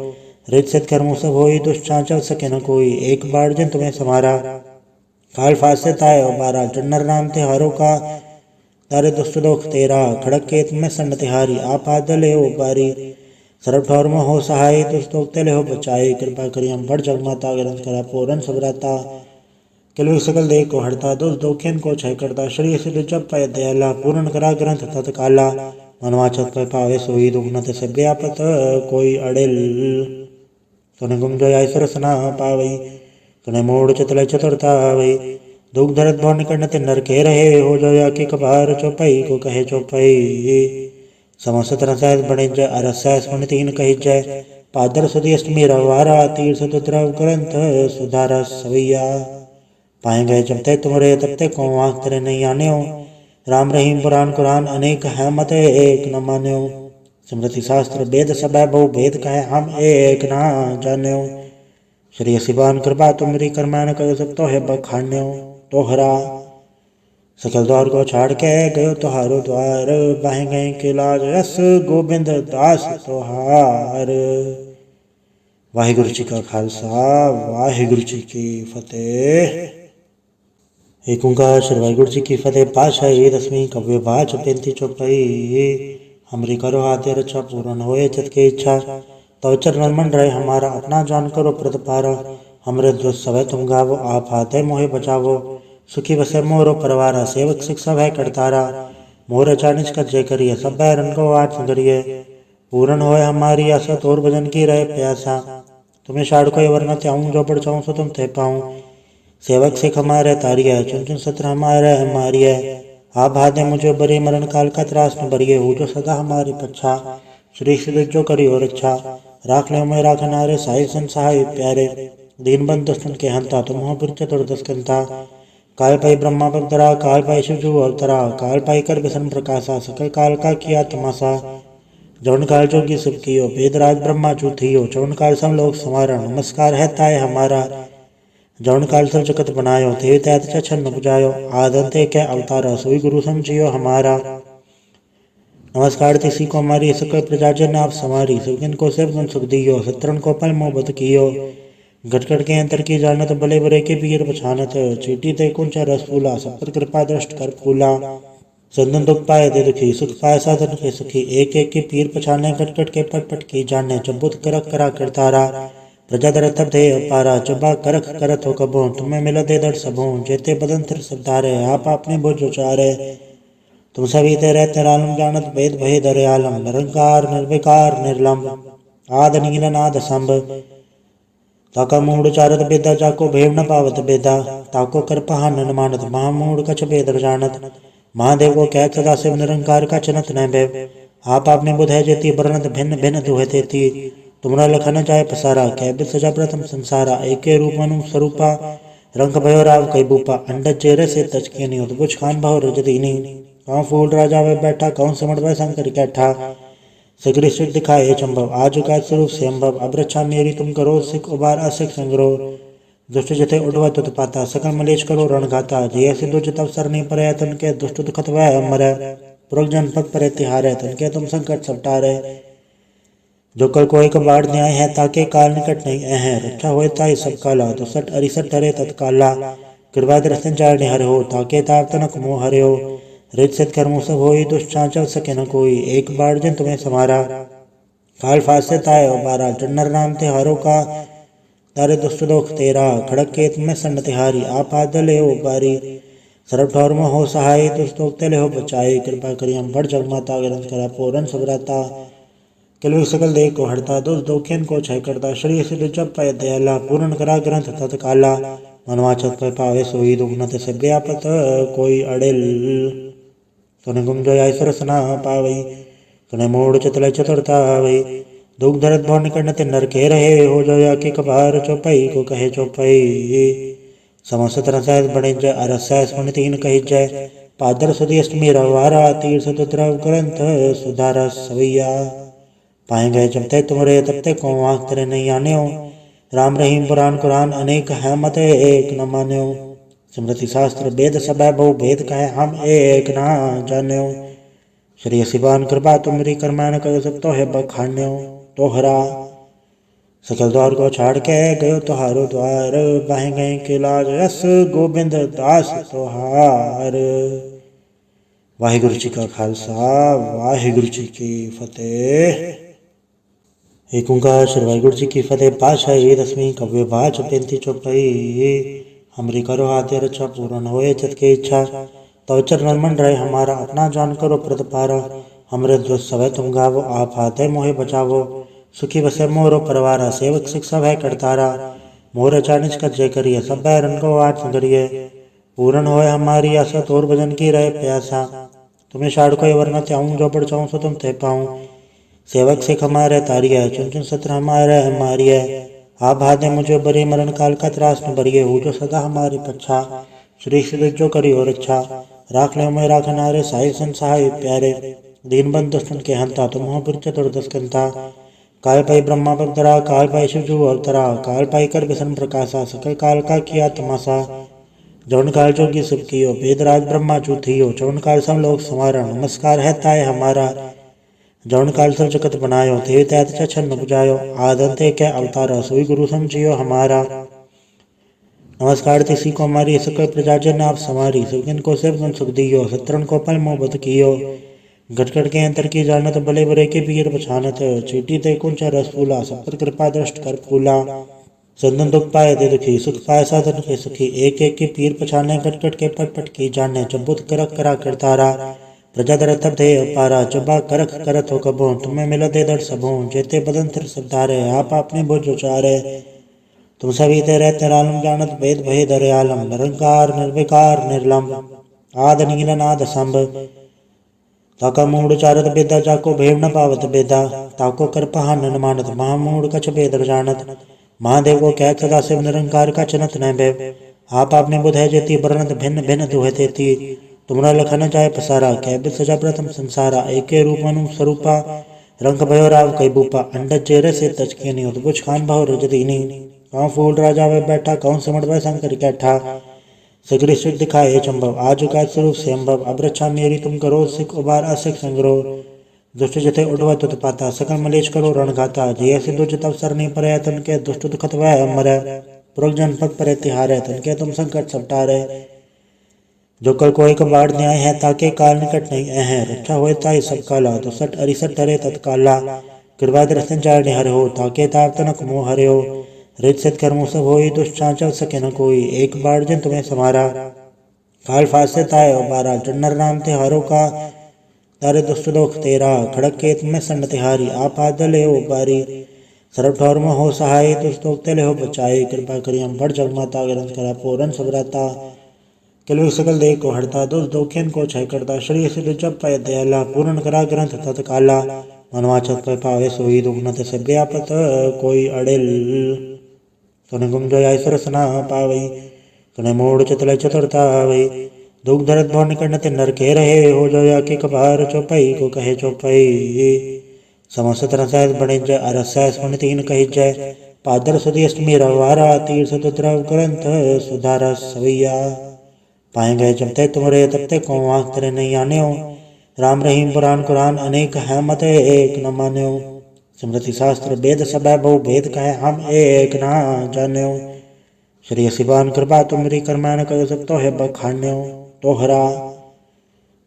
रित सत कर्मों सब होई दुष्टांचल सके न कोई एक बाढ़ जन तुम्हें समारा काल फासे ताय बारा जन्नर नाम ते हारो का तारे दुष्ट लोक तेरा खड़क के तुम्हें संड तिहारी आप आदले हो बारी सर्व ठौर में हो सहाय दुष्ट लोक तेले हो बचाए कृपा करी हम बड़ जगमाता ग्रंथ करा पूरन सबराता किलवी सकल देह को हरता दुष्ट दोखेन को क्षय करता श्री सिद्ध जब पाए दयाला पूर्ण करा ग्रंथ तत्काला मनवाचत पर पावे सोई दुग्नत सब व्यापत कोई अड़ेल सुने गुम जो आई सरसना पावई सुने मोड़ चतल चतुरता वही दुख धरत भवन निकट नर के रहे हो जो या की कबार चौपाई को कहे चौपाई समस्त रसायत बने जय अरसाय सुन तीन कही जय पादर सुधी अष्टमी रवारा तीर्थ द्रव ग्रंथ सुधारा सवैया पाए गए जब तक तुमरे तब तक को आँख तेरे नहीं आने हो राम रहीम पुराण कुरान अनेक है मत एक न मान्यो स्मृति शास्त्र वेद सब बहु भेद कहे हम एक ना जान्यो श्री शिवान कृपा तुमरी कर्माण कर सब तो है बखान्यो तोहरा सकल द्वार को छाड़ के गयो तोहारो द्वार बह गए के लाज रस गोविंद दास तोहार। वाहिगुरु जी का खालसा वाहिगुरु जी की फतेह। एक ओंकार श्री वाहिगुरु जी की फतेह। पातशाही दसवीं कव्य बाच 35 चौपाई। हमरी करो आद्य रक्षा पूर्ण होए चित की इच्छा तो चरण मन रहे हमारा अपना जान करो प्रतिपारा। हमरे दुष्ट सवै तुम गावो आप हाथे मोहे बचावो सुखी बसे मोरो परवारा सेवक सिख सब है करतारा। मोर अचानिच कर जय करिए सब रन को आठ करिए पूर्ण होए हमारी आशा तोर भजन की रहे प्यासा। तुम्हें शाड़ कोई वरना त्याऊँ जो पढ़ चाहूँ सो तुम थे पाऊँ सेवक सिख हमारे तारिय चुन चुन सत्र हमारे मारिय आप हाथे मुझे बरे मरण काल का त्रास न बरिए हो जो सदा हमारी पच्छा। श्री श्री जो करी और अच्छा राख ले मैं राख नारे साहिब संसाय प्यारे दीन बंद दुष्टन के हंता तुम हो पुर चतुर्दश कंता। काल पाई ब्रह्मा बदरा काल पाई शिवजू अवतरा काल पाई कर बिसन प्रकाशा सकल काल का किया तमाशा। जौन काल जोगी सब कियो वेदराज ब्रह्मा चूथियो चौन काल सब लोग समारा नमस्कार है ताय हमारा। जौन काल सब जगत बनायो थे तैत छन्न बुझायो आदंते के अवतारा सोई गुरु समझियो हमारा। नमस्कार तिसी को हमारी सकल प्रजाजन आप समारी सुखिन को सब गुण सुख दियो सत्रन को पल मोह बद कियो घटघट के अंतर की जानत भले बुरे के पीर पछानत चीटी ते कुंच रस फूला सब पर कृपा दृष्ट कर फूला। संदन दुख पाए दे दुखी सुख पाए साधन के सुखी एक एक के पीर पछाने घटघट के पट पट की जाने चबुत करक करा करतारा। प्रजा दर तब दे अपारा चबा करख करत हो कबो तुम्हें मिला दे दर सबो जेते बदन तिर सबधारे आप अपने बोझ उचारे तुम सभी ते रहते रालम जानत भेद भेद आलम निरंकार निर्विकार निर्लंब आद नील नाद संभ ताका मूड चारत बेदा जाको भेव न पावत बेदा ताको कृपा न मानत महामूड कछ भेद जानत महादेव को कह सदा शिव निरंकार का चनत न भैव आप आपने बुध है जेती वर्णत भिन्न भिन्न दुहे तेती तुमरा लखन जाय पसारा कह बिद सजा प्रथम संसारा एके रूप मनु स्वरूपा रंग भयो राव कई बूपा अंडज चेहरे से तचके नहीं होत बुझ खान भाव रजदीनी कौन फूल राजा वे बैठा कौन सिमट वह शंकर कैठा सिगरी सिख दिखाए चंबव आज का स्वरूप से अम्बव अब रक्षा मेरी तुम करो सिख उबार असिख संग्रह दुष्ट जथे उड़वा तुत पाता सकल मलेश करो रण घाता जय से दुज तब सर नहीं परे तन के दुष्ट दुखत वह अमर पुरख जनपद पर तिहारे तन के तुम संकट सपटारे जो कल कोई कबाड़ न्याय है ताके काल निकट नहीं है रक्षा होए ताई सब काला तो सट अरिसट टरे तत्काला कृपा दृष्टि चारणे हरे हो ताके ताप तनक मोह हरे हो रित सिद्ध कर्मों सब होई दुष्ट चल सके न कोई एक बार जिन तुम्हें समारा काल फासे ताय बारा जन्नर नाम ते हारो का तारे दुष्ट दोख तेरा खड़क के तुम्हें सन्न तिहारी आप आदले हो बारी सरब ठौर में हो सहाय दुष्टोक तेले हो बचाए कृपा करी हम बड़ जगमाता ग्रंथ करा पूरन सबराता किलवी सकल देह को हड़ता दुष्ट दोखियन को क्षय करता श्री सिद्ध जब पाए दयाला पूर्ण करा ग्रंथ तत्काला मनवाचत पर पावे सोई दुग्नत से व्यापत कोई अड़ेल तुने गुम जो ऐसर सना पावई तुने मूड चतल चतुरता वही दुख धरत भव निकट नर के रहे हो जो या के कबार चौपाई को कहे चौपाई समस्त रसायस बने जय अरसायस मन तीन कही जय पादर सुधी अष्टमी रवारा तीर सतुद्रव ग्रंथ सुधारा सवैया पाए गए जब तक तुमरे तब तक को आँख तेरे नहीं आने हो राम रहीम पुराण कुरान अनेक है मत एक न मान्यो स्मृति शास्त्र वेद सब बहु भेद कहे हम एक ना जान्यो श्री शिवान कृपा तुमरी कर्माण करो सब तो है बखान्यो तोहरा सकल द्वार को छाड़ के गयो तोहारो द्वार बाहे गए के लाज रस गोविंद दास तोहार। वाहिगुरु जी का खालसा वाहिगुरु जी की फतेह। एक ओंकार श्री वाहिगुरु जी की फतेह। पातशाही दसवीं कव्य बाच 35 चौपाई। हमरी करो हाथे रक्षा पूर्ण होए चित की इच्छा तो चरण मन रहे हमारा अपना जान करो प्रतिपारा हमरे जो सब तुम गावो आप हाथे मोहे बचावो सुखी बसे मोरो परवारा सेवक शिक्षा भय करतारा मोर चानिच कर जय करिए सब बैरन को आठ करिए पूर्ण होए हमारी आशा तोर भजन की रहे प्यासा तुम्हें शाड़ को वरना चाहूँ जो बढ़ चाहूँ सो तुम ते पाऊँ सेवक सिख हमारे तारी है चुन चुन सत्र हमारे हमारी है आप हाथे मुझे बरे मरण काल का त्रास न बरिए हो जो सदा हमारी पच्छा श्री सिद्ध जो करी और अच्छा राख ले मैं राख नारे साहिब संसाय प्यारे दीन बंद दुष्टन के हंता तुम हो पुर चतुर्दश कंता काल पाई ब्रह्मा बदरा काल पाई शिवजू अवतरा काल पाई कर विष्णु प्रकाशा सकल काल का किया तमाशा जौन काल जोगी सब कियो वेदराज ब्रह्मा चूथियो चौन काल सब लोग समारा नमस्कार है ताय हमारा जौन काल सब जगत बनायो थे तैत छन बुझायो आदंते के अवतारा सोई गुरु समझियो हमारा नमस्कार तिसी को हमारी सकल प्रजाजन आप समारी सुखिन को सिर्फ सुख दियो सत्रन को पल मोहब्बत कियो गटगट के अंतर की जानत भले बरे के पीर पछानत चीटी ते कुंच रस फूला सब पर कृपा दृष्ट कर फूला संदन दुख पाए दे दुखी सुख पाए साधन के सुखी एक एक के पीर पछाने गटगट के पट पट की जाने चबुत करक करा करतारा प्रजा दर तब थे अपारा चबा करख करत हो कबो तुम्हें मिल दे दर सबो जेते बदन तिर सदारे आप अपने बोझ उचारे तुम सभी ते रहते रालम जानत भेद भेद आलम निरंकार निर्विकार निर्लंब आद नील नाद संभ ताका मूड चारत बेदा जाको भेव न पावत बेदा ताको कृपा न मानत महामूड कछ भेद जानत महादेव को कह सदा शिव निरंकार का चनत न भैव आप आपने बुध है जेती वर्णत भिन्न भिन्न दुहे तेती तुमरा लखन जाय पसारा कह बिद सजा प्रथम संसारा एके रूप मनु स्वरूपा रंग भयो राव कई बूपा अंडज चेहरे से तचके नहीं होत बुझ खान भाव रजदीनी कौन फूल राजा वे बैठा कौन सिमट वह शंकर कैठा सिगरी सिख दिखाए चंबव आज का स्वरूप से अम्बव अब रक्षा मेरी तुम करो सिख उबार असिख संग्रह दुष्ट जथे उड़वा तुत पाता सकल मलेश करो रण घाता जय से दुज तब सर नहीं परे तन के दुष्ट दुखत वह अमर पुरख जनपद पर तिहारे तन के तुम संकट सपटारे जो कल कोई कबाड़ न्याय है ताके काल निकट नहीं है रक्षा होए ताई सब काला तो सट अरिसट टरे तत्काला कृपा दृष्टि चारणे हरे हो ताके ताप तनक मोह हरे हो रित सिद्ध कर्मों सब होई दुष्ट चल सके न कोई एक बार जिन तुम्हें समारा काल फासे ताय बारा जन्नर नाम तिहारों का तारे दुष्ट दोख तेरा खड़क केत में संड तिहारी आप आदले हो बारी सर्व ठौर में हो सहाय दुष्टोक तेले हो बचाए कृपा करी हम बड़ जगमाता ग्रंथ करा पूरन सबराता किलवी सकल देह को हरता दुष्ट दोखेन को छय करता श्री सिद्ध जप पय दयाला पूर्ण करा ग्रंथ तत्काला मनवाचत पय पावे सोई दुग्नत से व्यापत कोई अड़िल सुन गुम जो आई सरसना पावई सुने मोड़ चतल चतुरता वही दुख धरत भवन करनते नर के रहे हो जो या के कबार चौपाई को कहे चौपाई समस्त रसायत बने जय अरसाय सुन तीन कही जय पादर सुधी अष्टमी रवारा तीर्थ द्रव ग्रंथ सुधारा सवैया पाए गए जब तुमरे तब तक को आँख तेरे नहीं आने हो राम रहीम पुराण कुरान अनेक है मत एक न माने हो स्मृति शास्त्र वेद सब बहु भेद कहे हम एक ना जाने हो श्री शिवान कृपा तुमरी कर्मान कर सकते है बखाने हो तोहरा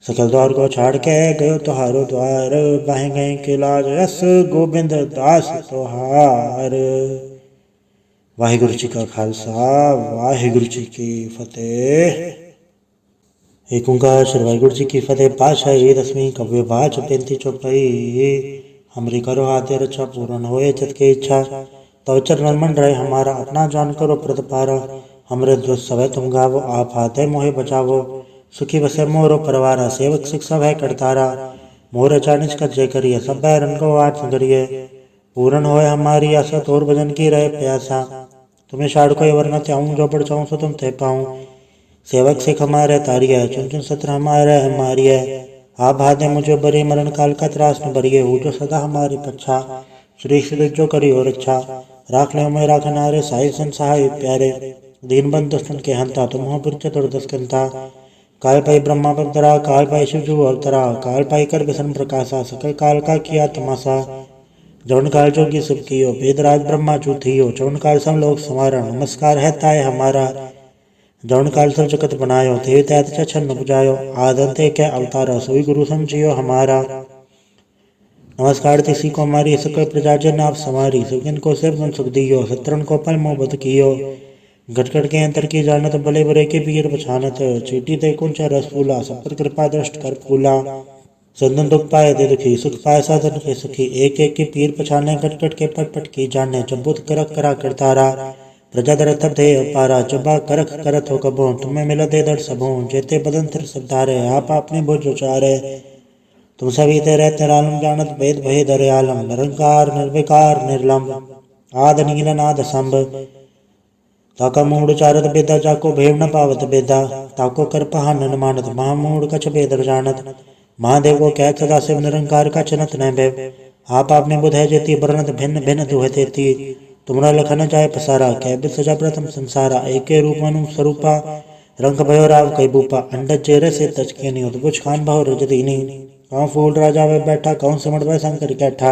सकल द्वार को छाड़ के गयो तुहारो द्वार बह गए के लाज रस गोविंद दास तोहार। वाहिगुरु जी का खालसा वाहिगुरु जी की फतेह। एक ओंकार श्री वाहिगुरु जी की फतेह। पातशाही दसवीं कव्य बाच 35 चौपाई। हमरी करो आद्य रक्षा पूर्ण होए चित की इच्छा तो चरण मन रहे हमारा अपना जान करो प्रतिपारा हमरे दुष्ट सवै तुम गावो आप हाथे मोहे बचावो सुखी बसे मोरो परिवार सेवक शिक्षा भय करतारा मोर चानिच कर जय करिए सब रन को आठ संगरिए पूर्ण होए हमारी आशा तोर भजन की रहे प्यासा तुम्हें शाड़ कोई वरना त्याऊं जो बढ़ चाहूँ सो तुम थे पाऊँ सेवक सिख हमारे तारिय चुन चुन सत्र हमारे हमारी आप भादे मुझे बरी मरण काल का त्रास न बरिए हो जो सदा हमारी पच्छा श्री श्री जो करी हो रक्षा राख ले मैं राख नारे साहिब संसाय प्यारे दीन बंद दुष्टन के हंता तुम हो पुर चतुर्दस्कंता काल पाई ब्रह्मा पवतरा काल पाई शिवजू अवतरा काल पाई कर बिसन प्रकाशा सकल काल का किया तमाशा जौन काल जोगी सब कियो वेदराज ब्रह्मा चूथियो जौन काल सब लोग समारा नमस्कार है ताय हमारा जौन काल सब जगत बनायो थे तैत छन्न बुझायो आदंते के अवतारा सोई गुरु समझियो हमारा नमस्कार तिसी को हमारी सकल प्रजा जन आप समारी सुखिन को सब सुख दियो सत्रन को पल मोहब्बत कियो घटघट के अंतर की जानत भले बुरे के पीर पछानत चीटी ते कुंचा रस फूला सब कृपा दृष्ट कर फूला संदन दुख पाए दे दुखी सुख पाए साधन के सुखी एक एक की पीर पछाने घटघट के पट पट की जाने चबुत करक करा करतारा प्रजा दर तब दे अपारा चबा करक करत हो कबो तुम्हें मिला दे दर सबों जेते बदन तिर सबधारे आप अपने बोझ उचारे तुम सभी ते रहते रालम जानत भेद भय दरे आलम निरंकार निर्विकार निर्लम आद नील नाद संभ ताका मूड चारत बेदा जाको भेव न पावत बेदा ताको कर पहान न मानत महामूड कछ बेदर जानत महादेव को कह सदा शिव निरंकार का चनत न भैव आप आपने बुधय जेती वर्णत भिन्न भिन्न दुहते ती तुमरा लखन जाय पसारा कह बित सजा प्रथम संसारा एके रूप मनु स्वरूपा रंग भयो राव कई बूपा अंडज चेहरे से तचके नहीं उत बुझ खान भाव रजदीनी कौन फूल राजा वे बैठा कौन सिमट वह शंकर कैठा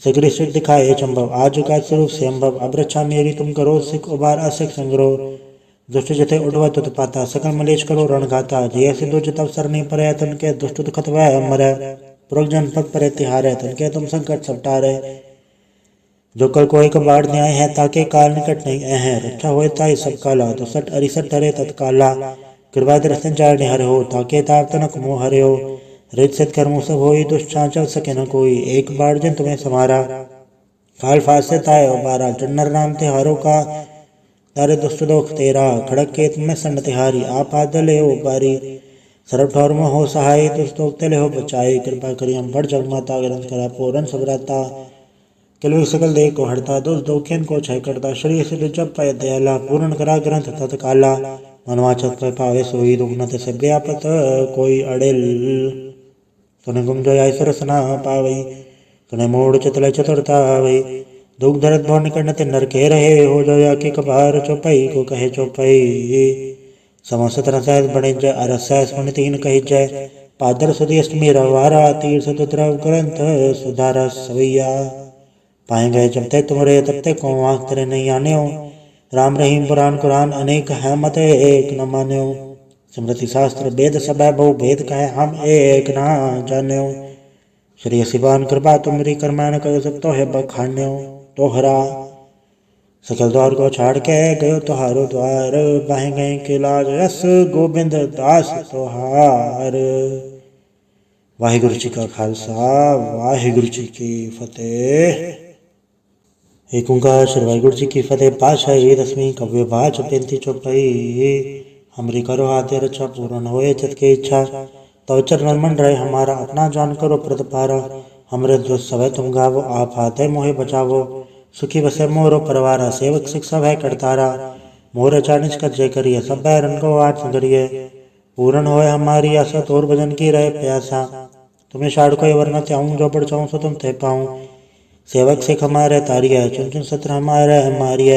सिगरी सिख दिखाए चंबव आज का स्वरूप से अम्बव अब रक्षा मेरी तुम करो सिख उबार असिख संग्रो दुष्ट जथे उड़वा तुत पाता सकल मलेश करो रण घाता जय सिद्धो जत अवसर नहीं पर तन के दुष्ट दुखत वह अमर पुरख जन पद पर तिहार तन के तुम संकट सपटारे जो कल कोई कबाड़ न्याय है ताके काल निकट नहीं है रक्षा होए ताई सब काला तो सट अरिसट टरे तत्काला कृपा दर्शन चारणे हर हो ताके ताप तनक मोह हरे हो रित सिद्ध कर्मों सब होई दुष्टां चल सके न कोई एक बार जन तुम्हें समारा काल फासे ताय बारा जन्नर नाम तिहारों का तारे दुष्ट दोख तेरा खड़क केत में संड तिहारी आप आदले हो बारी सर्व ठौर में हो सहाय दुष्टोक तेले हो बचाए कृपा करी हम बड़ जगमाता ग्रंथ करा पूरन सबराता किलवी सकल देह को हरता दुष्ट दोखेन को छय करता श्री सिद्ध जप पय दयाला पूर्ण करा ग्रंथ तत्काला मनवाचत पय पावे सोई दुग्नत से व्यापत कोई अड़िल सुने गुम जो आई सरसना पावई सुने मोड़ चतल चतुरता वही दुख धरत भवन करनते नर के रहे हो जो या के कबार चौपाई को कहे चौपाई समस्त रसायत बने जय अरसाय सुन तीन कही जय पादर सुधी अष्टमी रवारा तीर्थ द्रव ग्रंथ सुधारा सवैया पाए गए जब तक तुमरे तब तक को आँख तेरे नहीं आने हो राम रहीम पुराण कुरान अनेक है मत एक न माने हो स्मृति शास्त्र वेद सब बहु भेद कहे हम एक ना जाने हो श्री शिवान कृपा तुमरी कर्मान कर सकते है बखाने हो तोहरा सकल द्वार को छाड़ के गयो तुहारो द्वार, बाहें गए के लाज रस गोबिंद दास तुहार। वाहिगुरु जी का खालसा, वाहिगुरु जी की फतेह। एक ओंकार श्री वाहिगुरु जी की फतेह। पातशाही दसवीं कव्य बाच बेनती चौपाई। हमरी करो आद्य रक्षा पूर्ण होए चित की इच्छा, तो चरण मन रहे हमारा अपना जान करो प्रतिपारा। हमरे जो सवै तुम गावो, आप आते मोहे बचावो। सुखी बसे मोरो परवारा, सेवक सिख सब है करतारा। मोर चानिच कर जय करिए, सब बैरन को आठ करिए। पूर्ण होए हमारी आशा, तोर भजन की रहे प्यासा। तुम्हें शाड़ कोई वरना चाहूँ, जो पढ़ चाहूँ सो तुम ते पाऊँ। सेवक सिख हमारे तारिय, चुन चुन सत्र हमारे हमारिय।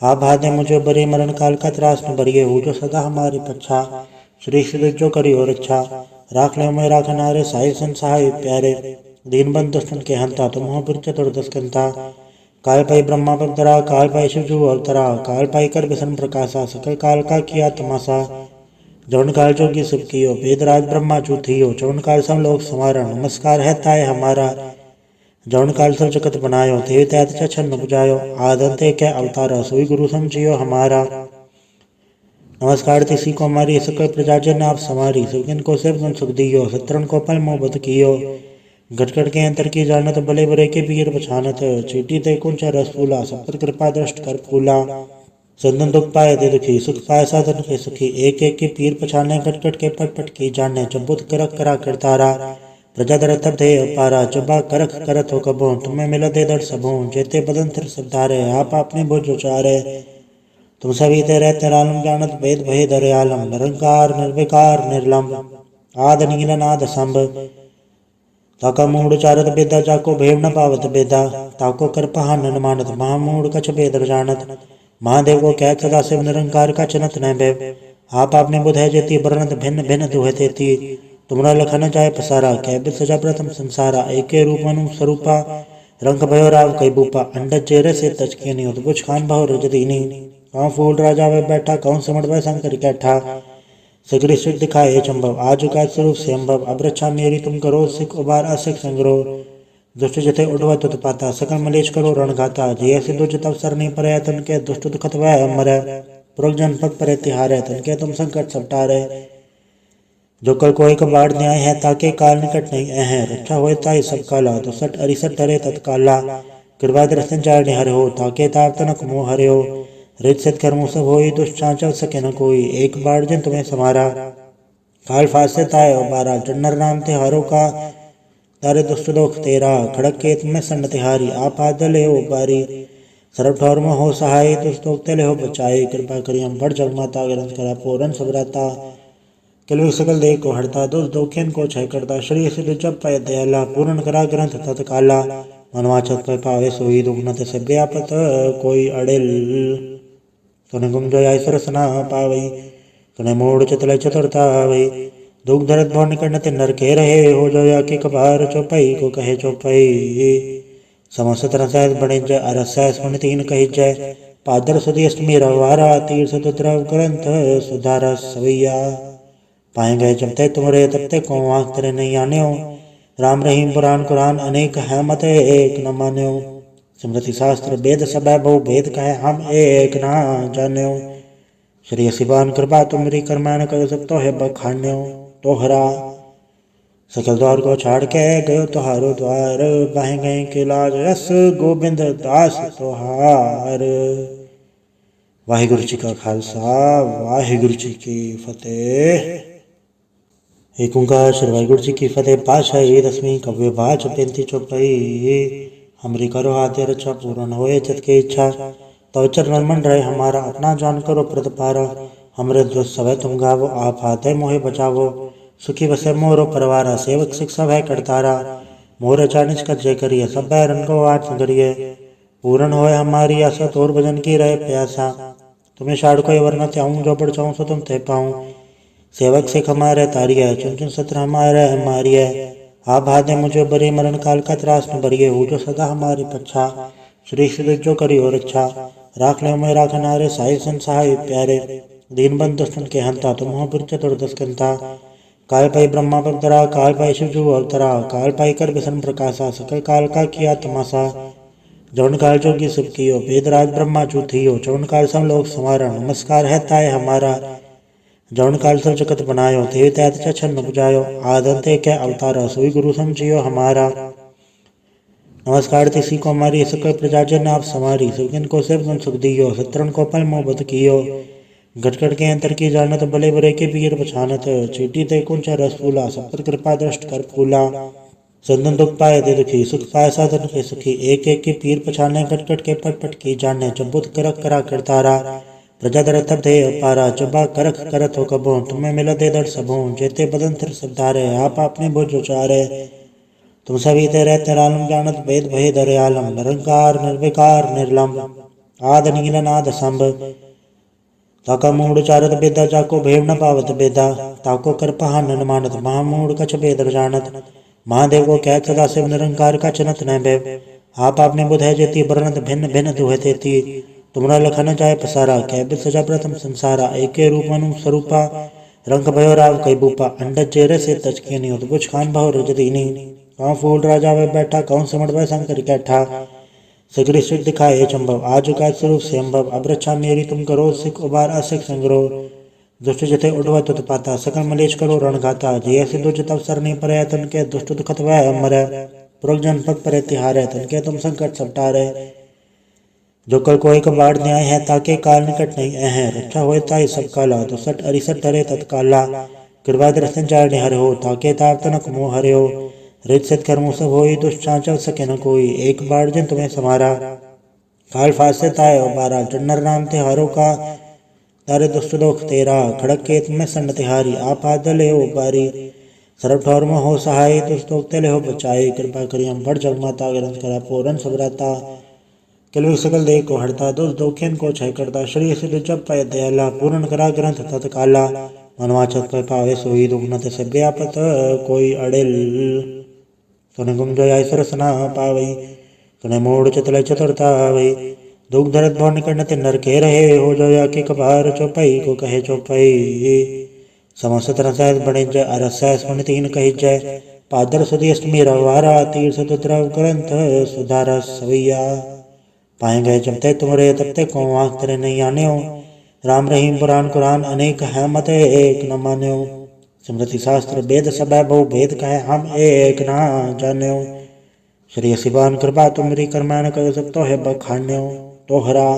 आप भादे मुझे बरी, मरण काल का त्रास न बरिए। हो जो सदा हमारी पच्छा, श्री श्री जो करी और अच्छा। राख ले मैं राख नारे, साहिब सन सहाय प्यारे। दीन बंद दुष्टन के हंता, तुम हो फिर चतुर्दश कंता। काल पाई ब्रह्मा पवतरा, काल पाई शिवजू अवतरा। काल पाई कर विष्णु प्रकाशा, सकल काल का किया तमाशा। जौन काल जोगी सब कियो, वेदराज ब्रह्मा चूथियो। चौन काल सब लोग समारा, नमस्कार है ताय हमारा। जौन काल सब जगत बनायो, ते त्यात छन्न बुझायो। आदंते क्या अवतारा, सोई गुरु समझियो हमारा। नमस्कार तिसी को हमारी, सकल प्रजा जन आप समारी। सुखिन को सेव गुण सुख दियो, सत्रन को पल मोहब्बत कियो। गटगट के अंतर की जानत, भले बुरे के पीर पछानत। चीटी ते कुंच रस फूला, सब पर कृपा दृष्ट कर फूला। संतन दुख पाए ते दुखी, सुख पाए साधन के सुखी। एक एक के पीर पछाने, गटगट के पट पट की जाने। चबुत करक करा करतारा, प्रजा दर तब दे अपारा। चबा करख करत हो कबो, तुम्हें मिला दे दर सबो। जेते बदन तिर सबधारे, आप आपने बोझ उचारे। तुम सभी ते रहते आलम, जानत भेद भय दर आलम। निरंकार निर्विकार निर्लंब, आद नील नाद संभ। ताका मूड चारत बेदा, जाको भेव न पावत बेदा। ताको कर पहा न मानत, महामूड कछ बेदर जानत। महादेव को कह सदा शिव, निरंकार का चनत न भय। आप आपने बुध है जेती, बरनत भिन्न भिन्न दुह तेती। तुमरा लखन जाय पसारा, कैबित सजा प्रथम संसारा। एके रूप मनु स्वरूपा, रंग भयो राव कई बूपा। अंडज चेहरे से तचकेनी, उद्भुज खान भाव रजदीनी। कौन फूल राजा वे बैठा, कौन सिमट वे शंकर कैठा। सगरी सिद्ध दिखाए चंबव, आज का स्वरूप से अम्बव। अब रक्षा मेरी तुम करो, सिख उबार असिख संग्रह। दुष्ट जथे उठवा तुत पाता, सकल मलेच करो रणघाता। जय से दुज तब सर नहीं परे, तन के दुष्ट दुखत वह अमर। पुरख जनपद पर तिहारे, तन के तुम संकट सब टारे। जो कल को एक बाढ़ न्याय है, ताके काल निकट नहीं है। रक्षा होए ताई सब काला, दुसठ अरिसठ धरे तत्काला। कृपा दृष्टि जाय निहर हो, ताके ताप तनक मोह हरे हो। रित सिद्ध कर्मों सब होई, दुष्ट चल सके न कोई। एक बार जिन तुम्हें समारा, काल फास से ताय उबारा। जन्नर नाम ते हारो का, तारे दुष्ट दोख तेरा। खड़क के तुम्हें सन्न तिहारी, आप आदले हो बारी। सर्व ठौर में हो सहाय, दुष्ट दोख तेले हो बचाए। कृपा करी हम बड़ जगमाता, ग्रंथ करा पूरन सबराता। किलवी सकल देह को हरता, दुष्ट दोखिन को क्षय करता। श्री सिद्ध जब पाए दयाला, पूर्ण करा ग्रंथ तत्काला। मनवाचत पर पावे सोई, दुख न ते व्यापत कोई अड़िल। सुने गुम जो आई सरस ना पावई, सुने मोड़ चतले चतुरता आवई। दुख दर्द भव निकट ते नर के रहे, हो जो या के कबार चौपाई को कहे चौपाई। समस्त रसायत बने जय, अरसाय सुन तीन कही जय। पादर सुधी अष्टमी रवारा, तीर्थ द्रव ग्रंथ सुधारा सवैया। पाए गए जब ते तुमरे, तब ते को आँख तेरे नहीं आने हो। राम रहीम पुराण कुरान अनेक है, मत एक न मान्यो। स्मृति शास्त्र वेद सब बहु भेद कहे, हम एक ना जान्यो। श्री शिवान कृपा तुमरी, करमान कर सब तो है बखान्यो। तोहरा सकल द्वार को छाड़ के गयो तुहारो द्वार, बाहें गए के लाज रस गोबिंद दास तुहार। वाहिगुरु जी का खालसा, वाहिगुरु जी की फतेह। एक ओंकार श्री वाहिगुरु जी की फतेह। पातशाही दसवीं कव्य बाच बेनती चौपाई। हमरी करो आद्य रक्षा पूर्ण होए चित की इच्छा, तो चरण मन रहे हमारा अपना जान करो प्रतिपारा। हमरे जो सवै तुम गावो, आप आते मोहे बचावो। सुखी बसे मोरो परवारा, सेवक सिख सब है करतारा। मोर चानिच कर जय करिए, सब बैरन को आठ करिए। पूर्ण होए हमारी आशा, तोर भजन की रहे प्यासा। तुम्हें शाड़ कोई वरना चाहूँ, जो पढ़ चाहूँ सो तुम ते पाऊँ। सेवक सिख हमारे तारिय, चुन चुन सत्र हमारे हमारिय। आप भादे मुझे बरी, मरण काल का त्रास न बरिए। हो जो सदा हमारी पच्छा, श्री श्री जो करी और अच्छा। राख ले मैं राख नारे, साहिब सन सहाय प्यारे। दीन बंद दुष्टन के हंता, तुम हो फिर चतुर्दश कंता। काल पाई ब्रह्मा पवतरा, काल पाई शिवजू अवतरा। काल पाई कर विष्णु प्रकाशा, सकल काल का किया तमाशा। जौन काल जोगी सब कियो वेदराज ब्रह्मा चूथियो जौन काल सब लोग समारा नमस्कार है ताय हमारा जौन काल सब जगत बनायो देव तैत छन्न बुझायो आदंते के अवतारा सोई गुरु समझियो हमारा नमस्कार तिसी को हमारी सकल प्रजाजन आप समारी सुखिन को सब गुण सुख दियो शत्रुन को पल मोह बद कियो घटघट के अंतर की जानत भले बुरे के पीर पछानत चीटी ते कुंच रस फूला सब कृपा दृष्ट कर फूला संतन दुख पाए ते दुखी सुख पाए साधन के सुखी एक एक की पीर पछाने घटघट के पट पट की जाने जबुत करक करा करतारा प्रजा दर तब दे अपारा जबा करख करत हो कबो तुम्हें मिला दे दर सबों जेते बदन तिर सबधारे आप अपने भुज उचारे तुम सभी ते रहते रालम जानत वेद भय दरयालम निरंकार निर्विकार निर्लम आद नील नाद संभ ताका मूड चारत बेदा जाको भेव न पावत बेदा ताको कर पहा न मानत महामूड कछ बेदर जानत महादेव को कह सदा शिव निरंकार का चनत न भैव आप आपने बुध है जेती वर्णत भिन्न भिन्न दुह तेती तुमरा लखन जाय पसारा कह बिद सजा प्रथम संसारा एके रूप मनु स्वरूपा रंग भयो राव कई बूपा अंडज चेहरे से तचके नहीं उत बुझ खान भाव रजदीनी कौन फूल राजा वे बैठा कौन सिमट वे शंकर कैठा सगरी सिख दिखाए चंबव आज का स्वरूप से अम्बव अब रक्षा मेरी तुम करो सिख उबार असिख संग्रो दुष्ट जथे उठवा तुत पाता सकल मलेश करो रण घाता जय सिद्धु जत अवसर नहीं पर तन के दुष्ट दुखत वह अमर पुरख जन पद पर तिहारे तन के तुम संकट सपटारे जो कल कोई कबाड़ न्याय है ताके काल निकट नहीं है रक्षा होए ताई सब काला दुसठ अरिसठ डरे तत्काला कृपा दर्शन चारणे हर हो ताके ताप तनक मोह हरे हो रित सिद्ध कर्मों सब होई दुष्टां चल सके न कोई एक बार जिन तुम्हें समारा काल फासे ताय बारा जन्नर नाम तिहारों का तारे दुष्ट दोख तेरा खड़क के तुम्हें सन्न तिहारी आप आदले हो बारी सरब ठौर में हो सहाय दुष्ट दोख तेले हो बचाए कृपा करी हम बढ़ जग माता ग्रंथ करा पूरन सबराता किलवी सकल देह को हरता दुष्ट दोखिन को क्षय करता श्री सिद्ध जब पाए दयाला पूर्ण करा ग्रंथ तत्काला मनवाचत पर पावे सोई दुग्नत से व्यापत कोई अड़िल सोने गुम जो ऐसर सना पावई कने मोड़ चतले चतुरता वही दुख धरत भव निकट ते नर के रहे हो जो या के कबार चौपाई को कहे चौपाई समस्त रसायत बड़े जय अरसाय सुन तीन कही जय पादर सुधी अष्टमी रवारा तीर्थ द्रव ग्रंथ सुधारा सवैया पाए गए जब ते तुमरे तब ते को आँख तेरे नहीं आने हो राम रहीम पुराण कुरान अनेक है मत एक न मान्यो स्मृति शास्त्र वेद सब बहु भेद कहे हम एक ना जान्यो श्री शिवान कृपा तुमरी कर्मान कर सब तो है बखान्यो तोहरा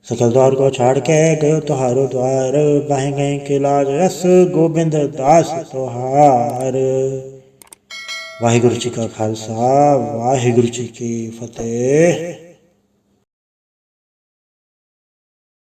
सकल द्वार को छाड़ के गयो तुहारो द्वार बाहे गए के लाज रस गोविंद दास तोहार। वाहिगुरु जी का खालसा वाहिगुरु जी की फतेह।